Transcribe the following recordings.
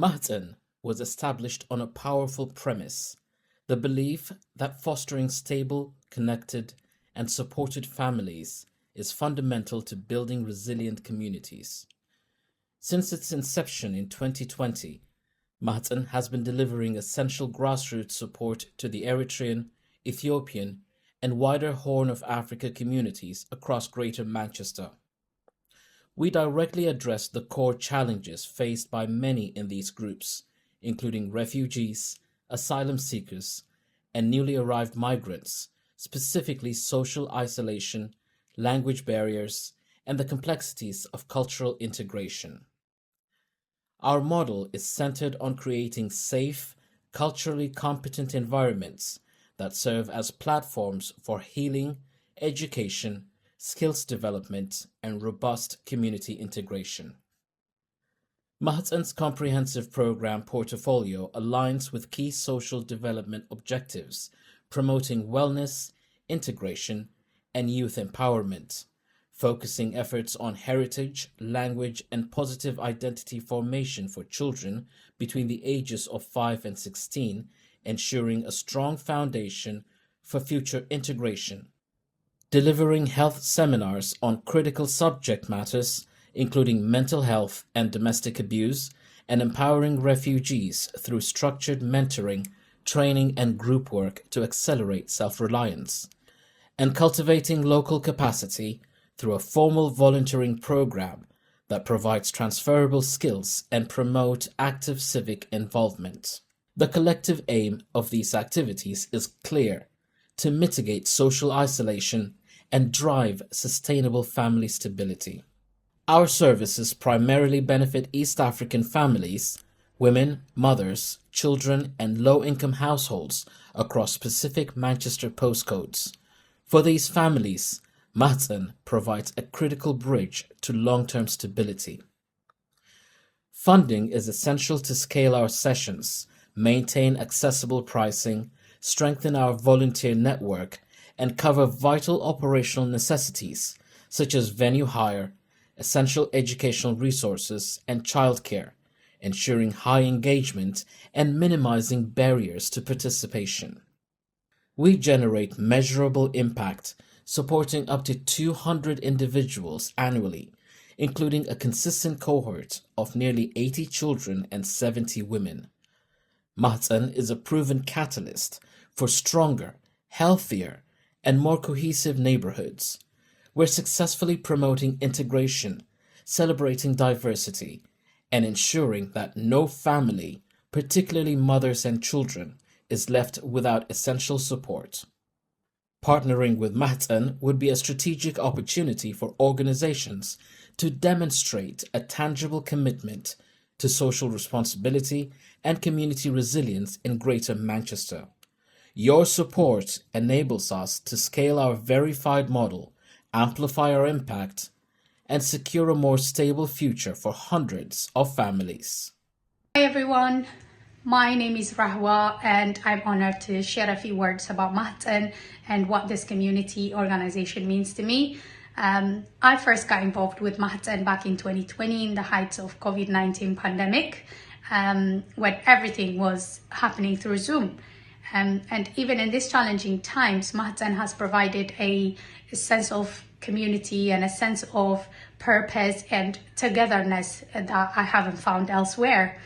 Mahtsen was established on a powerful premise: the belief that fostering stable, connected, and supported families is fundamental to building resilient communities. Since its inception in 2020, Mahtsen has been delivering essential grassroots support to the Eritrean, Ethiopian, and wider Horn of Africa communities across Greater Manchester. We directly address the core challenges faced by many in these groups, including refugees, asylum seekers, and newly arrived migrants, specifically social isolation, language barriers, and the complexities of cultural integration. Our model is centered on creating safe, culturally competent environments that serve as platforms for healing, education, skills development, and robust community integration. Mahtsen's comprehensive program portfolio aligns with key social development objectives, promoting wellness, integration, and youth empowerment, focusing efforts on heritage, language, and positive identity formation for children between the ages of 5 and 16, ensuring a strong foundation for future integration. Delivering health seminars on critical subject matters, including mental health and domestic abuse, and empowering refugees through structured mentoring, training, and group work to accelerate self-reliance. And cultivating local capacity through a formal volunteering program that provides transferable skills and promote active civic involvement. The collective aim of these activities is clear: to mitigate social isolation and drive sustainable family stability. Our services primarily benefit East African families, women, mothers, children, and low-income households across specific Manchester postcodes. For these families, Mahtsen provides a critical bridge to long-term stability. Funding is essential to scale our sessions, maintain accessible pricing, strengthen our volunteer network, and cover vital operational necessities such as venue hire, essential educational resources, and childcare, ensuring high engagement and minimizing barriers to participation. We generate measurable impact, supporting up to 200 individuals annually, including a consistent cohort of nearly 80 children and 70 women. Mahtsen is a proven catalyst for stronger, healthier, and more cohesive neighborhoods. We're successfully promoting integration, celebrating diversity, and ensuring that no family, particularly mothers and children, is left without essential support. Partnering with Mahtsen would be a strategic opportunity for organizations to demonstrate a tangible commitment to social responsibility and community resilience in Greater Manchester. Your support enables us to scale our verified model, amplify our impact, and secure a more stable future for hundreds of families. Hi everyone, my name is Rahwa and I'm honored to share a few words about Mahtsen and what this community organization means to me. I first got involved with Mahtsen back in 2020 in the height of COVID-19 pandemic, when everything was happening through Zoom. And even in these challenging times, Mahtsen has provided a sense of community and a sense of purpose and togetherness that I haven't found elsewhere.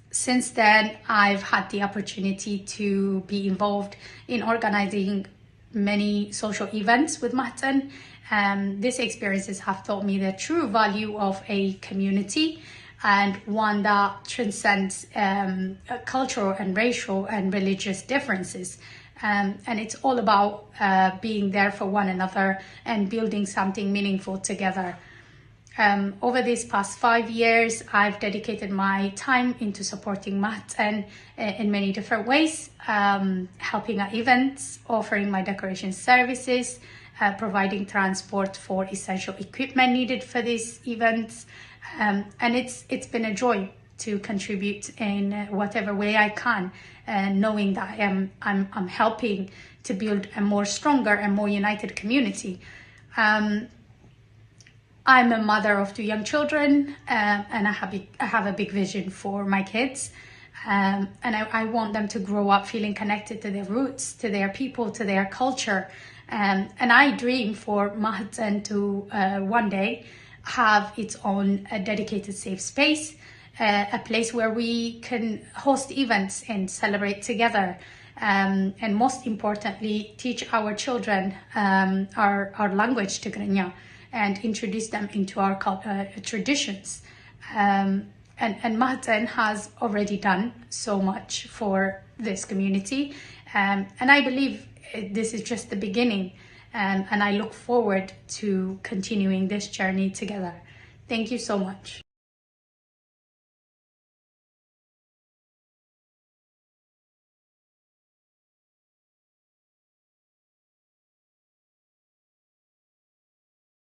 Since then, I've had the opportunity to be involved in organizing many social events with Mahtsen. These experiences have taught me the true value of a community, and one that transcends cultural and racial and religious differences. And it's all about being there for one another and building something meaningful together. Over these past 5 years, I've dedicated my time into supporting Mahtsen in many different ways, helping at events, offering my decoration services, providing transport for essential equipment needed for these events. And it's been a joy to contribute in whatever way I can, knowing that I'm helping to build a more stronger and more united community. I'm a mother of 2 young children, and I have a big vision for my kids. And I want them to grow up feeling connected to their roots, to their people, to their culture. And I dream for Mahtsen to one day have its own dedicated safe space, a place where we can host events and celebrate together. And most importantly, teach our children our language, Tigrinya, and introduce them into our traditions. And Mahtsen has already done so much for this community. And I believe this is just the beginning. And I look forward to continuing this journey together. Thank you so much.